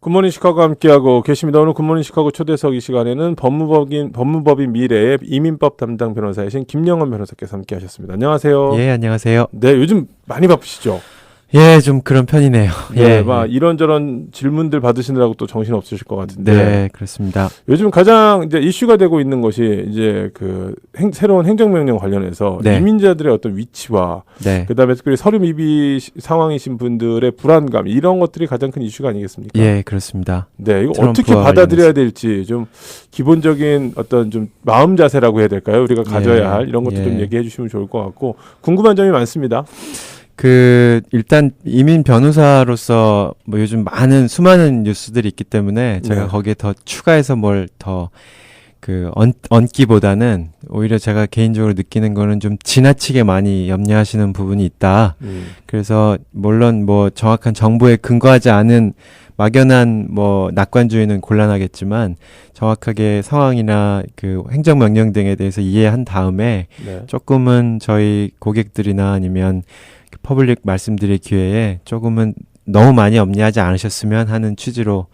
굿모닝 시카고 함께하고 계십니다. 오늘 굿모닝 시카고 초대석 이 시간에는 법무법인 미래의 이민법 담당 변호사이신 김영원 변호사께서 함께하셨습니다. 안녕하세요. 예, 안녕하세요. 네, 요즘 많이 바쁘시죠? 예, 좀 그런 편이네요. 네, 예, 막 이런저런 질문들 받으시느라고 또 정신 없으실 것 같은데. 네, 그렇습니다. 요즘 가장 이제 이슈가 되고 있는 것이 이제 그 새로운 행정명령 관련해서 네. 이민자들의 어떤 위치와 네. 그다음에 특별히 서류 미비 상황이신 분들의 불안감 이런 것들이 가장 큰 이슈가 아니겠습니까? 예, 그렇습니다. 네, 이거 트럼프와 어떻게 받아들여야 될지 좀 기본적인 어떤 좀 마음 자세라고 해야 될까요? 우리가 가져야 할 이런 것도 좀 얘기해 주시면 좋을 것 같고 궁금한 점이 많습니다. 일단 이민 변호사로서 뭐 요즘 수많은 뉴스들이 있기 때문에 제가 네. 거기에 더 추가해서 뭘 더 얹기보다는 오히려 제가 개인적으로 느끼는 거는 좀 지나치게 많이 염려하시는 부분이 있다. 그래서 물론 뭐 정확한 정보에 근거하지 않은 막연한 뭐 낙관주의는 곤란하겠지만 정확하게 상황이나 그 행정명령 등에 대해서 이해한 다음에 네. 조금은 저희 고객들이나 아니면 퍼블릭 말씀드릴 기회에 조금은 너무 많이 염려하지 않으셨으면 하는 취지로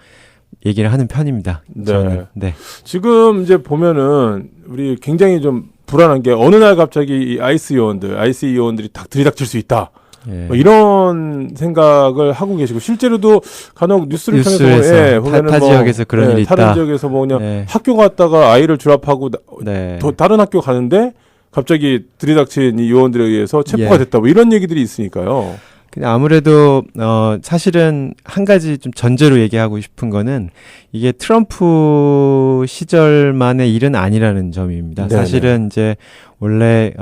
얘기를 하는 편입니다. 네. 저는. 네. 지금 이제 보면은 우리 굉장히 좀 불안한 게 어느 날 갑자기 이 IC 요원들이 딱 들이닥칠 수 있다. 예. 뭐 이런 생각을 하고 계시고 실제로도 간혹 뉴스를 통해서 뉴스에서 보면은 타 지역에서 그런 일이 다른 있다. 지역에서 뭐 그냥 네. 학교 갔다가 아이를 졸업하고 네. 다른 학교 가는데 갑자기 들이닥친 이 요원들에 의해서 체포가 예. 됐다. 뭐 이런 얘기들이 있으니까요. 근데 아무래도 사실은 한 가지 좀 전제로 얘기하고 싶은 거는 이게 트럼프 시절만의 일은 아니라는 점입니다. 네네. 사실은 이제 원래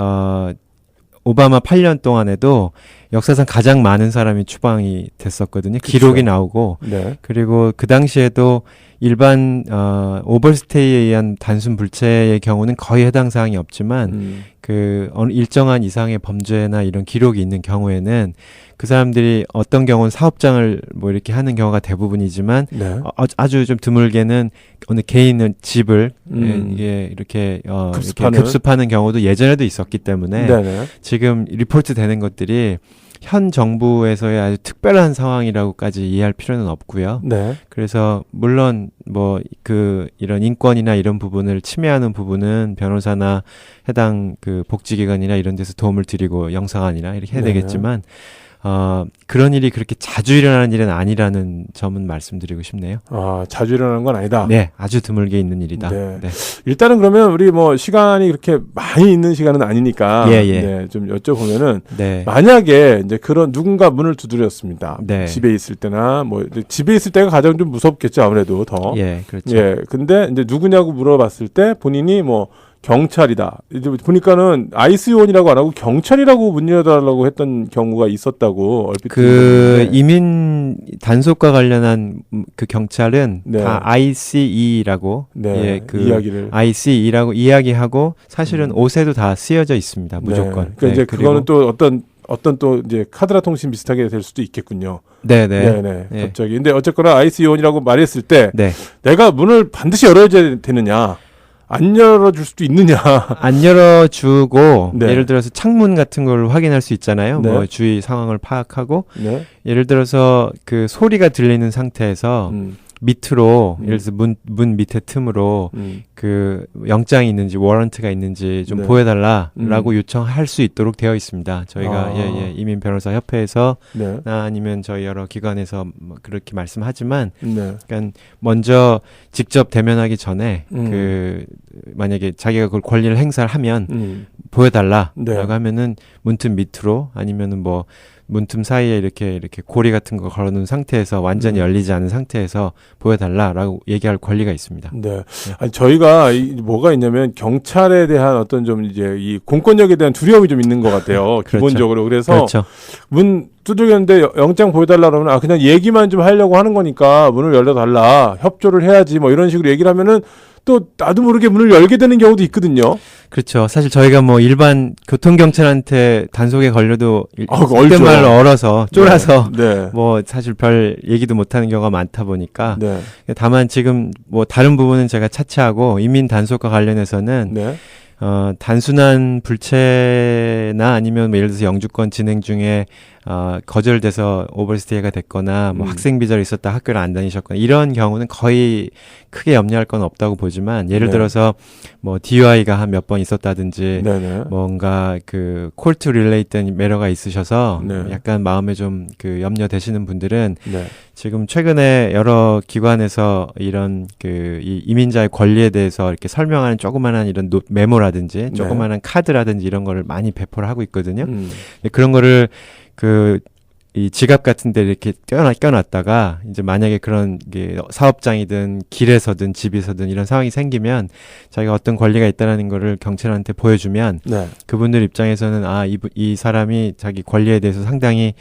오바마 8년 동안에도 역사상 가장 많은 사람이 추방이 됐었거든요. 그쵸. 기록이 나오고 네. 그리고 그 당시에도 일반 오버스테이에 의한 단순 불체의 경우는 거의 해당 사항이 없지만 어느 일정한 이상의 범죄나 이런 기록이 있는 경우에는 그 사람들이 어떤 경우는 사업장을 뭐 이렇게 하는 경우가 대부분이지만 네. 아주 좀 드물게는 어느 개인의 집을 이렇게 급습하는 경우도 예전에도 있었기 때문에 네네. 지금 리포트 되는 것들이 현 정부에서의 아주 특별한 상황이라고까지 이해할 필요는 없고요. 네. 그래서 물론 뭐 이런 인권이나 이런 부분을 침해하는 부분은 변호사나 해당 복지기관이나 이런 데서 도움을 드리고 영상안이나 이렇게 해야 네네. 되겠지만 그런 일이 그렇게 자주 일어나는 일은 아니라는 점은 말씀드리고 싶네요. 아, 자주 일어나는 건 아니다. 네, 아주 드물게 있는 일이다. 네. 네. 일단은 그러면 우리 뭐 시간이 그렇게 많이 있는 시간은 아니니까 예, 예. 네, 좀 여쭤보면은 네. 만약에 이제 그런 누군가 문을 두드렸습니다. 네. 집에 있을 때나 뭐 이제 집에 있을 때가 가장 좀 무섭겠죠, 아무래도 더. 예, 그렇죠. 예. 근데 이제 누구냐고 물어봤을 때 본인이 뭐 경찰이다. 이제 보니까는 아이스 요원이라고 안 하고 경찰이라고 문 열어달라고 했던 경우가 있었다고 얼핏 들었는데. 이민 단속과 관련한 그 경찰은 네. 다 ICE라고 네, 이야기를 ICE라고 이야기하고 사실은 옷에도 다 쓰여져 있습니다. 무조건. 네. 그러니까 이제 그거는 또 어떤 또 이제 카드라 통신 비슷하게 될 수도 있겠군요. 네네. 네네. 갑자기. 근데 어쨌거나 아이스 요원이라고 말했을 때 네. 내가 문을 반드시 열어야 되느냐, 안 열어줄 수도 있느냐. 안 열어주고 네. 예를 들어서 창문 같은 걸 확인할 수 있잖아요. 네. 뭐 주위 상황을 파악하고 네. 예를 들어서 그 소리가 들리는 상태에서 밑으로 예를 들어서 문 밑에 틈으로 그 영장이 있는지 워런트가 있는지 좀 네. 보여달라라고 요청할 수 있도록 되어 있습니다. 저희가 이민 변호사 협회에서 네. 아니면 저희 여러 기관에서 뭐 그렇게 말씀하지만 네. 그러니까 먼저 직접 대면하기 전에 만약에 자기가 그걸 권리를 행사하면 보여달라라고 네. 하면은 문틈 밑으로 아니면은 뭐 문틈 사이에 이렇게 고리 같은 거 걸어놓은 상태에서 완전히 열리지 않은 상태에서 보여달라라고 얘기할 권리가 있습니다. 네. 아니, 저희가 뭐가 있냐면 경찰에 대한 어떤 좀 이제 이 공권력에 대한 두려움이 좀 있는 것 같아요. 그렇죠. 기본적으로. 그래서 그렇죠. 문 두들겼는데 영장 보여달라 그러면 그냥 얘기만 좀 하려고 하는 거니까 문을 열어달라. 협조를 해야지 뭐 이런 식으로 얘기를 하면은 또 나도 모르게 문을 열게 되는 경우도 있거든요. 그렇죠. 사실 저희가 뭐 일반 교통경찰한테 단속에 걸려도 얼죠. 말로 얼어서 쫄아서 네. 뭐 사실 별 얘기도 못하는 경우가 많다 보니까 네. 다만 지금 뭐 다른 부분은 제가 차치하고 이민 단속과 관련해서는 네. 단순한 불체나 아니면 뭐 예를 들어서 영주권 진행 중에 거절돼서 오버스테이가 됐거나 뭐 음. 학생 비자로 있었다 학교를 안 다니셨거나 이런 경우는 거의 크게 염려할 건 없다고 보지만 예를 네. 들어서 뭐 DUI가 한 몇 번 있었다든지 네네. 뭔가 그 콜트 릴레이트한 매너가 있으셔서 네. 약간 마음에 좀 그 염려되시는 분들은 네. 지금 최근에 여러 기관에서 이런 그 이 이민자의 권리에 대해서 이렇게 설명하는 조그마한 이런 메모라든지 조그마한 카드라든지 이런 거를 많이 배포를 하고 있거든요. 근데 그런 거를 그 이 지갑 같은 데 이렇게 껴놨다가 이제 만약에 그런 게 사업장이든 길에서든 집에서든 이런 상황이 생기면 자기가 어떤 권리가 있다라는 거를 경찰한테 보여주면 네. 그분들 입장에서는 이 사람이 자기 권리에 대해서 상당히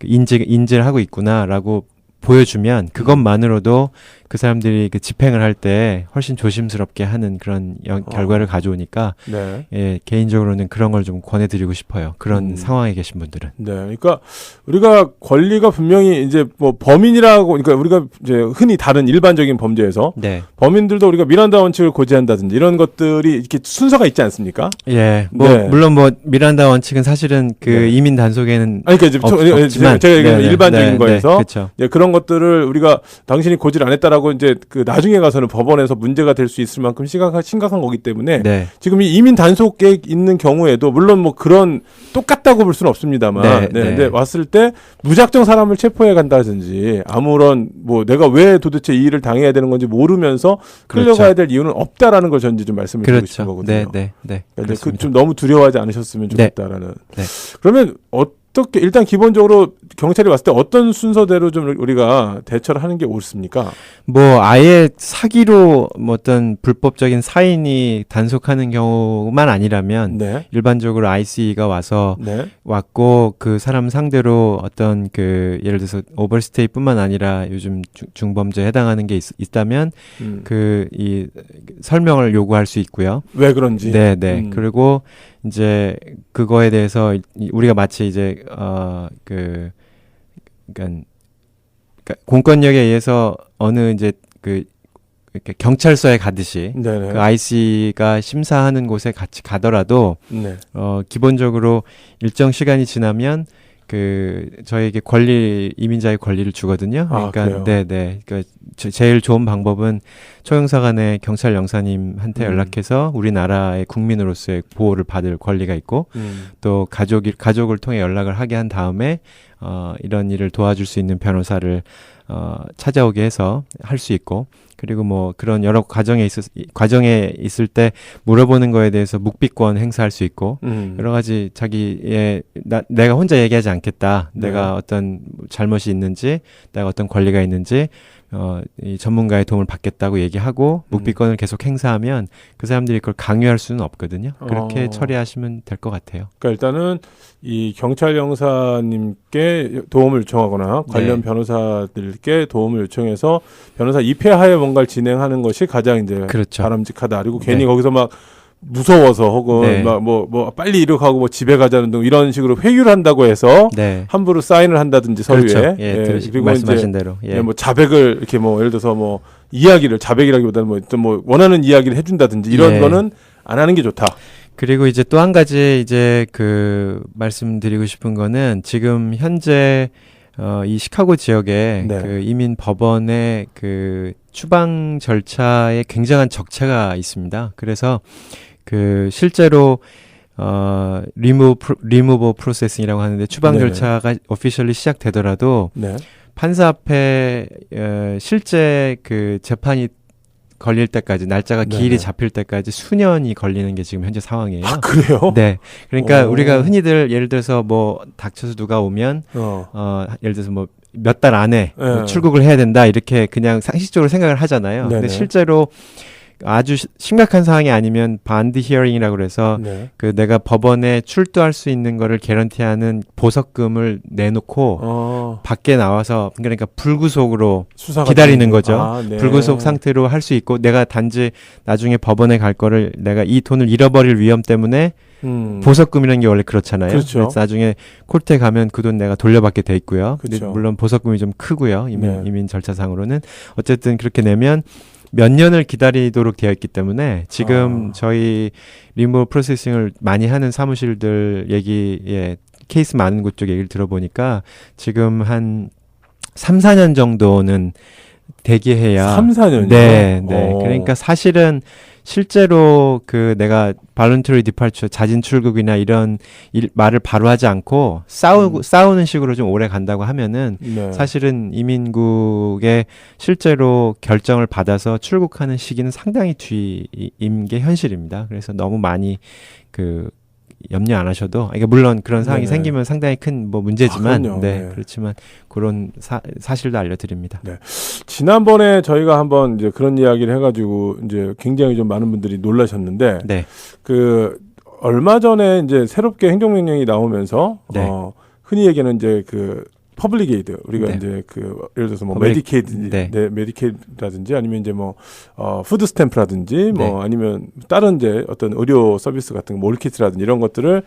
인지를 하고 있구나라고 보여주면 그것만으로도 그 사람들이 그 집행을 할 때 훨씬 조심스럽게 하는 그런 결과를 가져오니까 네. 예, 개인적으로는 그런 걸 좀 권해드리고 싶어요. 그런 상황에 계신 분들은. 네. 그러니까 우리가 권리가 분명히 이제 뭐 범인이라고 그러니까 우리가 이제 흔히 다른 일반적인 범죄에서 네. 범인들도 우리가 미란다 원칙을 고지한다든지 이런 것들이 이렇게 순서가 있지 않습니까? 예. 뭐 네. 물론 뭐 미란다 원칙은 사실은 그 네. 이민 단속에는 아니 그러니까 이제 없지만 제가 얘기하는 네네. 일반적인 네, 거에서 그렇죠. 예, 그런 것들을 우리가 당신이 고지를 안 했다라고 이제 그 나중에 가서는 법원에서 문제가 될 수 있을 만큼 심각한 거기 때문에 네. 지금 이 이민 단속에 있는 경우에도 물론 뭐 그런 똑같다고 볼 수는 없습니다만 네, 네, 네. 근데 왔을 때 무작정 사람을 체포해 간다든지 아무런 뭐 내가 왜 도대체 이 일을 당해야 되는 건지 모르면서 끌려가야 그렇죠. 될 이유는 없다라는 걸 전 이제 좀 말씀을 드리고 싶은 그렇죠. 거거든요. 네, 네, 네. 그러니까 이제 그렇습니다. 좀 너무 두려워하지 않으셨으면 네. 좋겠다라는. 네. 그러면 어떻게 일단 기본적으로 경찰이 왔을 때 어떤 순서대로 좀 우리가 대처를 하는 게 옳습니까? 뭐 아예 사기로 뭐 어떤 불법적인 사인이 단속하는 경우만 아니라면 네. 일반적으로 ICE가 와서 네. 왔고 그 사람 상대로 어떤 그 예를 들어서 오버스테이뿐만 아니라 요즘 중범죄에 해당하는 게 있다면 그 이 설명을 요구할 수 있고요. 왜 그런지. 네, 네. 그리고 이제 그거에 대해서 우리가 마치 이제 그러니까 공권력에 의해서 어느 이제 이렇게 경찰서에 가듯이 네네. 그 IC가 심사하는 곳에 같이 가더라도 네. 기본적으로 일정 시간이 지나면 그 저에게 이민자의 권리를 주거든요. 그러니까 그래요? 네. 그러니까 제일 좋은 방법은 초영사관의 경찰 영사님한테 연락해서 우리나라의 국민으로서의 보호를 받을 권리가 있고 또 가족을 통해 연락을 하게 한 다음에 이런 일을 도와줄 수 있는 변호사를 찾아오게 해서 할 수 있고 그리고 뭐 그런 여러 과정에 있을 때 물어보는 거에 대해서 묵비권 행사할 수 있고 여러 가지 내가 혼자 얘기하지 않겠다. 네. 내가 어떤 잘못이 있는지 내가 어떤 권리가 있는지 이 전문가의 도움을 받겠다고 얘기하고 묵비권을 계속 행사하면 그 사람들이 그걸 강요할 수는 없거든요. 그렇게 처리하시면 될 것 같아요. 그러니까 일단은 이 경찰 영사님께 도움을 요청하거나 관련 네. 변호사들께 도움을 요청해서 변호사 입회하에 뭔가를 진행하는 것이 가장 이제 그렇죠. 바람직하다. 그리고 네. 괜히 거기서 막 무서워서 혹은 네. 막 뭐 빨리 이륙하고 뭐 집에 가자는 등 이런 식으로 회유를 한다고 해서 네. 함부로 사인을 한다든지 서류에 그렇죠. 그리고 말씀하신 대로 뭐 자백을 이렇게 뭐 예를 들어서 뭐 자백이라기보다는 뭐 원하는 이야기를 해준다든지 이런 예. 거는 안 하는 게 좋다. 그리고 이제 또 한 가지 이제 말씀드리고 싶은 거는 지금 현재 이 시카고 지역에 네. 그 이민 법원의 그 추방 절차에 굉장한 적체가 있습니다. 그래서 실제로 리무버 프로세싱이라고 하는데 추방 네네. 절차가 오피셜리 시작되더라도 네. 판사 앞에 실제 그 재판이 걸릴 때까지 날짜가 네네. 기일이 잡힐 때까지 수년이 걸리는 게 지금 현재 상황이에요. 그래요? 네. 그러니까 오. 우리가 흔히들 예를 들어서 뭐 닥쳐서 누가 오면 예를 들어서 뭐 몇 달 안에 뭐 출국을 해야 된다 이렇게 그냥 상식적으로 생각을 하잖아요. 네네. 근데 실제로 아주 심각한 상황이 아니면 반드 히어링이라고 그래서 네. 내가 법원에 출두할 수 있는 거를 개런티하는 보석금을 내놓고 밖에 나와서 그러니까 불구속으로 기다리는 거죠. 네. 불구속 상태로 할 수 있고 내가 단지 나중에 법원에 갈 거를 내가 이 돈을 잃어버릴 위험 때문에 보석금이라는 게 원래 그렇잖아요. 그렇죠. 그래서 나중에 콜트에 가면 그 돈 내가 돌려받게 돼 있고요. 근데 그렇죠. 물론 보석금이 좀 크고요. 네. 이민 절차상으로는 어쨌든 그렇게 내면 몇 년을 기다리도록 되어 있기 때문에 지금 저희 리무버 프로세싱을 많이 하는 사무실들 얘기에 케이스 많은 곳 쪽 얘기를 들어보니까 지금 한 3, 4년 정도는 대기해야 3, 4년이요? 네. 그러니까 사실은 실제로 그 내가 발런터리 디팔처 자진 출국이나 이런 말을 바로 하지 않고 싸우는 식으로 좀 오래 간다고 하면은 네. 사실은 이민국에 실제로 결정을 받아서 출국하는 시기는 상당히 뒤인 게 현실입니다. 그래서 너무 많이 그 염려 안 하셔도, 그러니까 물론 그런 상황이 네네. 생기면 상당히 큰 뭐 문제지만, 그럼요. 네. 그렇지만 그런 사실도 알려드립니다. 네. 지난번에 저희가 한번 이제 그런 이야기를 해가지고 이제 굉장히 좀 많은 분들이 놀라셨는데, 네. 그 얼마 전에 이제 새롭게 행정명령이 나오면서 네. 흔히 얘기하는 이제 그 퍼블릭 에이드 우리가 네. 이제 그 예를 들어서 뭐 퍼블릭, 메디케이드, 네. 메디케이드라든지 아니면 이제 뭐 푸드 스탬프라든지 뭐 네. 아니면 다른 이제 어떤 의료 서비스 같은 거 몰키트라든지 이런 것들을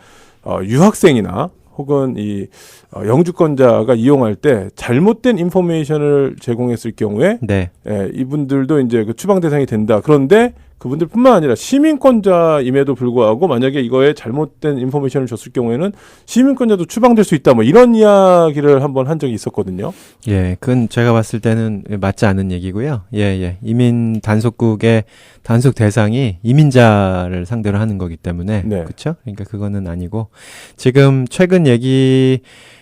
유학생이나 혹은 이 영주권자가 이용할 때 잘못된 인포메이션을 제공했을 경우에 네. 이분들도 이제 그 추방 대상이 된다. 그런데 그분들뿐만 아니라 시민권자임에도 불구하고 만약에 이거에 잘못된 인포메이션을 줬을 경우에는 시민권자도 추방될 수 있다. 뭐 이런 이야기를 한번 한 적이 있었거든요. 예, 그건 제가 봤을 때는 맞지 않은 얘기고요. 예. 이민 단속국의 단속 대상이 이민자를 상대로 하는 거기 때문에. 네. 그렇죠? 그러니까 그거는 아니고 지금 최근 얘기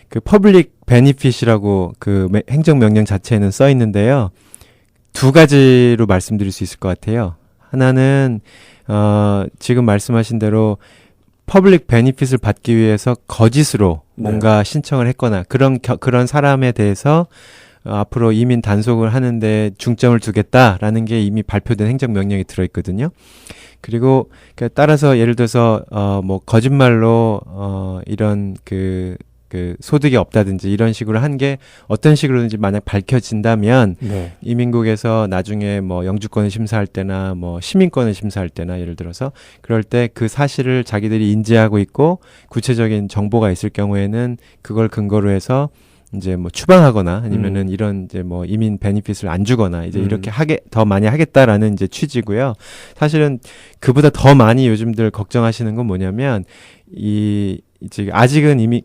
그 퍼블릭 베니핏이라고 그 행정명령 자체에는 써 있는데요. 두 가지로 말씀드릴 수 있을 것 같아요. 하나는 지금 말씀하신 대로 퍼블릭 베니핏을 받기 위해서 거짓으로 뭔가 신청을 했거나 그런 사람에 대해서 앞으로 이민 단속을 하는데 중점을 두겠다라는 게 이미 발표된 행정명령이 들어있거든요. 그리고 따라서 예를 들어서 뭐 거짓말로 이런 그 소득이 없다든지 이런 식으로 한 게 어떤 식으로든지 만약 밝혀진다면 네. 이민국에서 나중에 뭐 영주권을 심사할 때나 뭐 시민권을 심사할 때나 예를 들어서 그럴 때 그 사실을 자기들이 인지하고 있고 구체적인 정보가 있을 경우에는 그걸 근거로 해서 이제 뭐 추방하거나 아니면은 이런 이제 뭐 이민 베니핏을 안 주거나 이제 이렇게 더 많이 하겠다라는 이제 취지고요. 사실은 그보다 더 많이 요즘들 걱정하시는 건 뭐냐면 지금 아직은 이미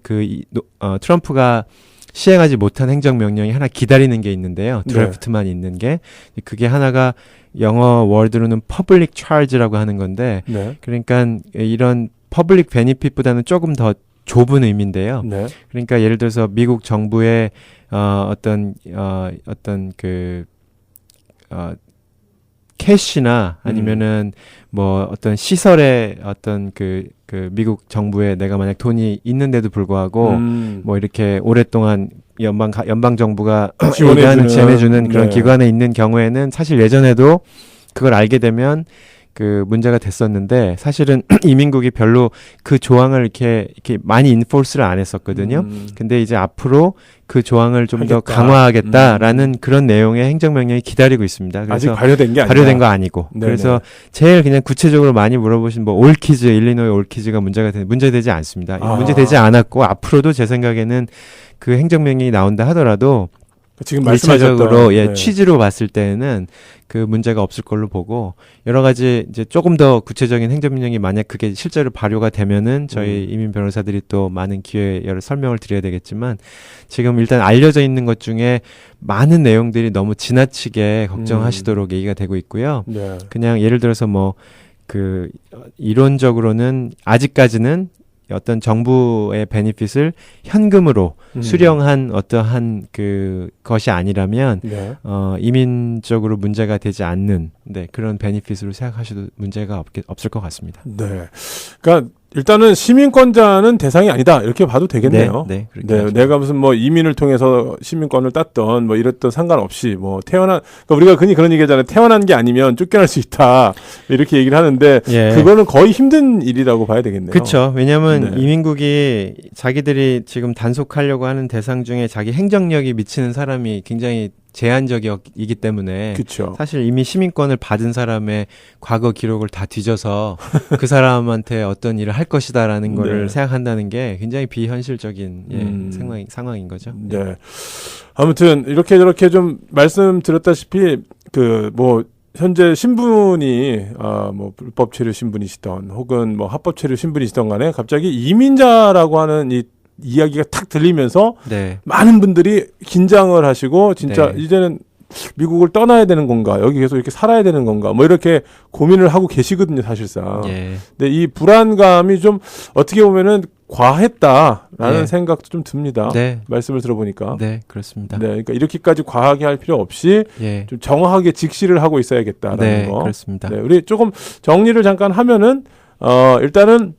트럼프가 시행하지 못한 행정명령이 하나 기다리는 게 있는데요. 드래프트만 있는 게. 그게 하나가 영어 워드로는 퍼블릭 차지라고 하는 건데 네. 그러니까 이런 퍼블릭 베니핏보다는 조금 더 좁은 의미인데요. 네. 그러니까 예를 들어서 미국 정부의 어떤 캐시나 아니면은 뭐 어떤 시설에 어떤 그 미국 정부에 내가 만약 돈이 있는데도 불구하고 뭐 이렇게 오랫동안 연방 정부가 지원해주는 그런 기관에 있는 경우에는 사실 예전에도 그걸 알게 되면 그 문제가 됐었는데 사실은 이민국이 별로 그 조항을 이렇게 많이 인포스를 안 했었거든요. 근데 이제 앞으로 그 조항을 좀 더 강화하겠다라는 그런 내용의 행정명령이 기다리고 있습니다. 그래서 아직 발효된 게 아니라 발효된 거 아니고. 네네. 그래서 제일 그냥 구체적으로 많이 물어보신 뭐 올키즈, 일리노이 올키즈가 문제되지 않습니다. 문제되지 않았고 앞으로도 제 생각에는 그 행정명령이 나온다 하더라도 지금 일차적으로 취지로 봤을 때는 그 문제가 없을 걸로 보고 여러 가지 이제 조금 더 구체적인 행정명령이 만약 그게 실제로 발효가 되면은 저희 이민 변호사들이 또 많은 기회에 여러 설명을 드려야 되겠지만 지금 일단 알려져 있는 것 중에 많은 내용들이 너무 지나치게 걱정하시도록 얘기가 되고 있고요. 네. 그냥 예를 들어서 뭐 그 이론적으로는 아직까지는 어떤 정부의 베니핏을 현금으로 수령한 어떠한 그 것이 아니라면 이민적으로 문제가 되지 않는 그런 베니핏으로 생각하셔도 문제가 없을 것 같습니다. 네, 그러니까 일단은 시민권자는 대상이 아니다 이렇게 봐도 되겠네요. 네, 내가 무슨 뭐 이민을 통해서 시민권을 땄던 뭐 이랬던 상관없이 뭐 그러니까 우리가 흔히 그런 얘기하잖아요. 태어난 게 아니면 쫓겨날 수 있다 이렇게 얘기를 하는데 그거는 거의 힘든 일이라고 봐야 되겠네요. 그렇죠. 왜냐하면 이민국이 자기들이 지금 단속하려고 하는 대상 중에 자기 행정력이 미치는 사람이 굉장히 제한적이기 때문에 그쵸. 사실 이미 시민권을 받은 사람의 과거 기록을 다 뒤져서 그 사람한테 어떤 일을 할 것이다라는 거를 생각한다는 게 굉장히 비현실적인 상황인 거죠. 네. 아무튼 이렇게 저렇게 좀 말씀드렸다시피 뭐 현재 신분이 뭐 불법 체류 신분이시던 혹은 뭐 합법 체류 신분이시던 간에 갑자기 이민자라고 하는 이 이야기가 탁 들리면서 네. 많은 분들이 긴장을 하시고 진짜 네. 이제는 미국을 떠나야 되는 건가, 여기 계속 이렇게 살아야 되는 건가, 뭐 이렇게 고민을 하고 계시거든요, 사실상. 예. 근데 이 불안감이 좀 어떻게 보면은 과했다라는 네. 생각도 좀 듭니다. 네. 말씀을 들어보니까. 네, 그렇습니다. 네, 그러니까 이렇게까지 과하게 할 필요 없이 예. 좀 정확하게 직시를 하고 있어야겠다라는 네, 거. 그렇습니다. 네, 우리 조금 정리를 잠깐 하면은 일단은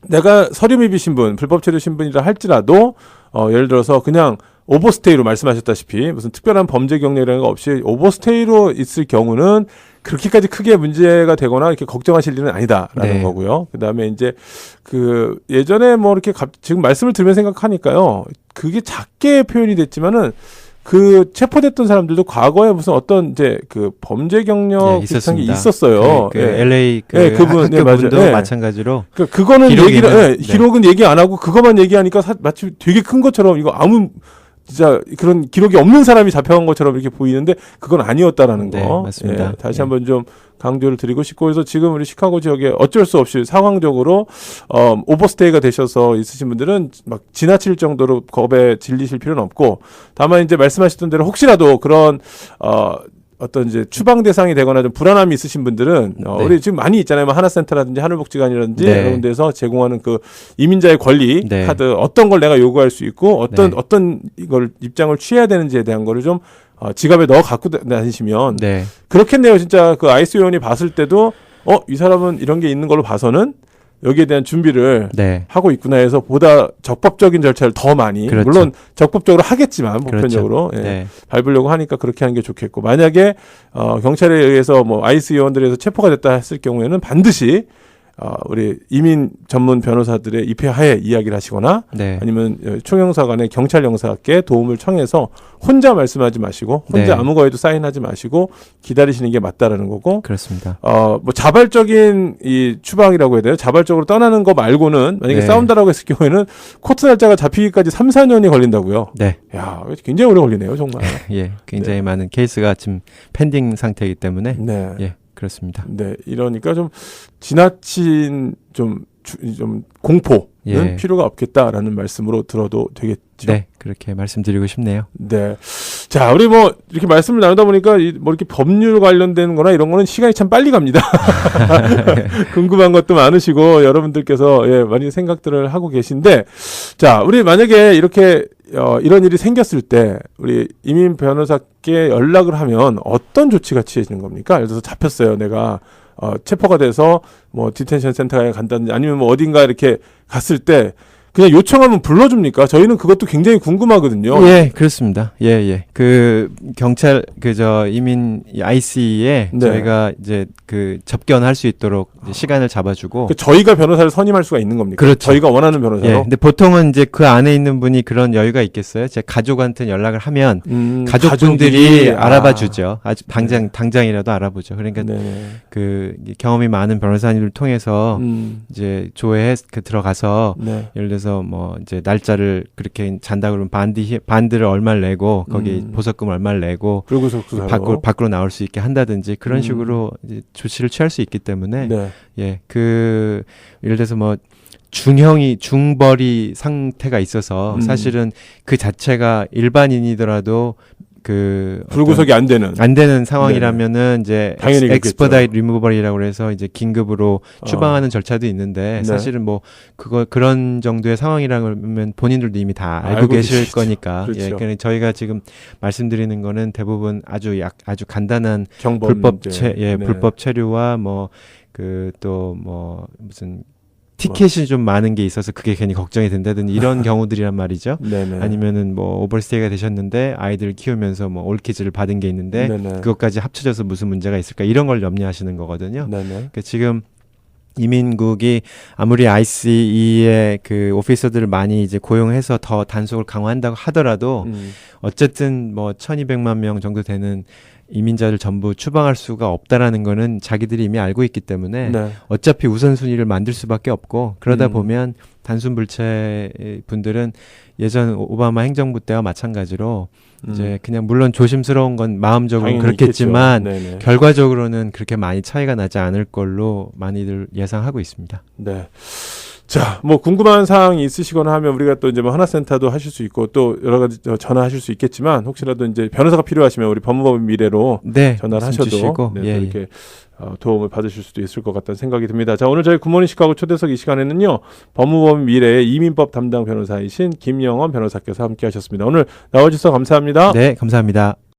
내가 서류 미비 신분, 불법 체류 신분이라 할지라도 예를 들어서 그냥 오버스테이로 말씀하셨다시피 무슨 특별한 범죄 경력이라는 거 없이 오버스테이로 있을 경우는 그렇게까지 크게 문제가 되거나 이렇게 걱정하실 일은 아니다라는 네. 거고요. 그다음에 이제 그 예전에 뭐 이렇게 지금 말씀을 들으면 생각하니까요. 그게 작게 표현이 됐지만은 그 체포됐던 사람들도 과거에 무슨 어떤 이제 그 범죄 경력 비슷한 게 있었습니다. 있었어요. 그 예. LA 그 예, 그분, 예, 맞아요. 학교분도 예. 마찬가지로 그거는 얘기를 네. 기록은 얘기 안 하고 그것만 얘기하니까 마치 되게 큰 것처럼 이거 아무 진짜 그런 기록이 없는 사람이 잡혀간 것처럼 이렇게 보이는데 그건 아니었다라는 거. 네, 맞습니다. 예, 다시 예. 한번 좀 강조를 드리고 싶고 그래서 지금 우리 시카고 지역에 어쩔 수 없이 상황적으로 오버스테이가 되셔서 있으신 분들은 막 지나칠 정도로 겁에 질리실 필요는 없고 다만 이제 말씀하셨던 대로 혹시라도 그런 어떤 이제 추방 대상이 되거나 좀 불안함이 있으신 분들은 네. 우리 지금 많이 있잖아요. 뭐 하나센터라든지 하늘복지관이라든지 네. 이런 데서 제공하는 그 이민자의 권리 네. 카드 어떤 걸 내가 요구할 수 있고 네. 어떤 이걸 입장을 취해야 되는지에 대한 거를 좀 지갑에 넣어 갖고 다니시면 네. 그렇겠네요. 진짜 그 아이스 요원이 봤을 때도 이 사람은 이런 게 있는 걸로 봐서는 여기에 대한 준비를 네. 하고 있구나 해서 보다 적법적인 절차를 더 많이 그렇죠. 물론 적법적으로 하겠지만 보편적으로 그렇죠. 예, 네. 밟으려고 하니까 그렇게 하는 게 좋겠고 만약에 경찰에 의해서 뭐 아이스 요원들에서 체포가 됐다 했을 경우에는 반드시 우리 이민 전문 변호사들의 입회하에 이야기를 하시거나 네. 아니면 총영사관의 경찰 영사께 도움을 청해서 혼자 말씀하지 마시고 혼자 네. 아무 거에도 사인하지 마시고 기다리시는 게 맞다라는 거고 그렇습니다. 뭐 자발적인 이 추방이라고 해야 돼요. 자발적으로 떠나는 거 말고는 만약에 네. 싸운다라고 했을 경우에는 코트 날짜가 잡히기까지 3, 4년이 걸린다고요. 네. 야, 굉장히 오래 걸리네요, 정말. 예. 굉장히 많은 케이스가 지금 펜딩 상태이기 때문에 네. 예. 그렇습니다. 네, 이러니까 좀 지나친 좀 공포는 예. 필요가 없겠다라는 말씀으로 들어도 되겠죠. 네. 그렇게 말씀드리고 싶네요. 네. 자, 우리 뭐 이렇게 말씀을 나누다 보니까 뭐 이렇게 법률 관련된 거나 이런 거는 시간이 참 빨리 갑니다. 궁금한 것도 많으시고 여러분들께서 많이 생각들을 하고 계신데 자, 우리 만약에 이렇게 이런 일이 생겼을 때 우리 이민 변호사께 연락을 하면 어떤 조치가 취해지는 겁니까? 예를 들어서 잡혔어요. 내가 체포가 돼서 뭐 디텐션 센터에 간다든지 아니면 뭐 어딘가 이렇게 갔을 때 그냥 요청하면 불러줍니까? 저희는 그것도 굉장히 궁금하거든요. 예, 그렇습니다. 예, 예. 그 경찰 이민 IC에 네. 저희가 이제 그 접견할 수 있도록 이제 시간을 잡아주고. 저희가 변호사를 선임할 수가 있는 겁니까? 그렇죠. 저희가 원하는 변호사로. 예. 근데 보통은 이제 그 안에 있는 분이 그런 여유가 있겠어요. 제 가족한테 연락을 하면 가족분들이 알아봐 주죠. 아주 당장이라도 알아보죠. 그러니까 네. 그 경험이 많은 변호사님을 통해서 이제 조회해 들어가서 네. 예를 들어서 뭐 이제 날짜를 그렇게 잔다 그러면 반드를 얼마를 내고 거기 보석금 얼마를 내고 불구속 수사로 밖으로 나올 수 있게 한다든지 그런 식으로 이제 조치를 취할 수 있기 때문에 네. 예, 그 예를 들어서 뭐 중벌이 상태가 있어서 사실은 그 자체가 일반인이더라도 그 불구속이 안 되는 상황이라면은 이제 당연히 엑스퍼다이트 리무버리라고 해서 이제 긴급으로 추방하는 절차도 있는데 네. 사실은 뭐 그런 정도의 상황이라면 본인들도 이미 다 알고 계실 계시죠. 거니까 그렇죠. 예, 그러니까 저희가 지금 말씀드리는 거는 대부분 아주 간단한 경범 문제. 불법 체류와 뭐 또 뭐 무슨 티켓이 좀 많은 게 있어서 그게 괜히 걱정이 된다든지 이런 경우들이란 말이죠. 네네. 아니면은 뭐 오버스테이가 되셨는데 아이들을 키우면서 뭐 올키즈를 받은 게 있는데 네네. 그것까지 합쳐져서 무슨 문제가 있을까 이런 걸 염려하시는 거거든요. 네네. 그러니까 지금 이민국이 아무리 ICE의 그 오피서들을 많이 이제 고용해서 더 단속을 강화한다고 하더라도 어쨌든 뭐 1200만 명 정도 되는 이민자를 전부 추방할 수가 없다라는 거는 자기들이 이미 알고 있기 때문에 네. 어차피 우선순위를 만들 수밖에 없고 그러다 보면 단순불체 분들은 예전 오바마 행정부 때와 마찬가지로 이제 그냥 물론 조심스러운 건 마음적으로 그렇겠지만 결과적으로는 그렇게 많이 차이가 나지 않을 걸로 많이들 예상하고 있습니다. 네. 자, 뭐 궁금한 사항이 있으시거나 하면 우리가 또 이제 뭐 하나센터도 하실 수 있고 또 여러 가지 전화하실 수 있겠지만 혹시라도 이제 변호사가 필요하시면 우리 법무법인 미래로 네, 전화를 말씀 하셔도 주시고, 네, 예, 또 이렇게 도움을 받으실 수도 있을 것 같다는 생각이 듭니다. 자, 오늘 저희 굿모닝 시카고 초대석 이 시간에는요. 법무법인 미래의 이민법 담당 변호사이신 김영원 변호사께서 함께 하셨습니다. 오늘 나와주셔서 감사합니다. 네, 감사합니다.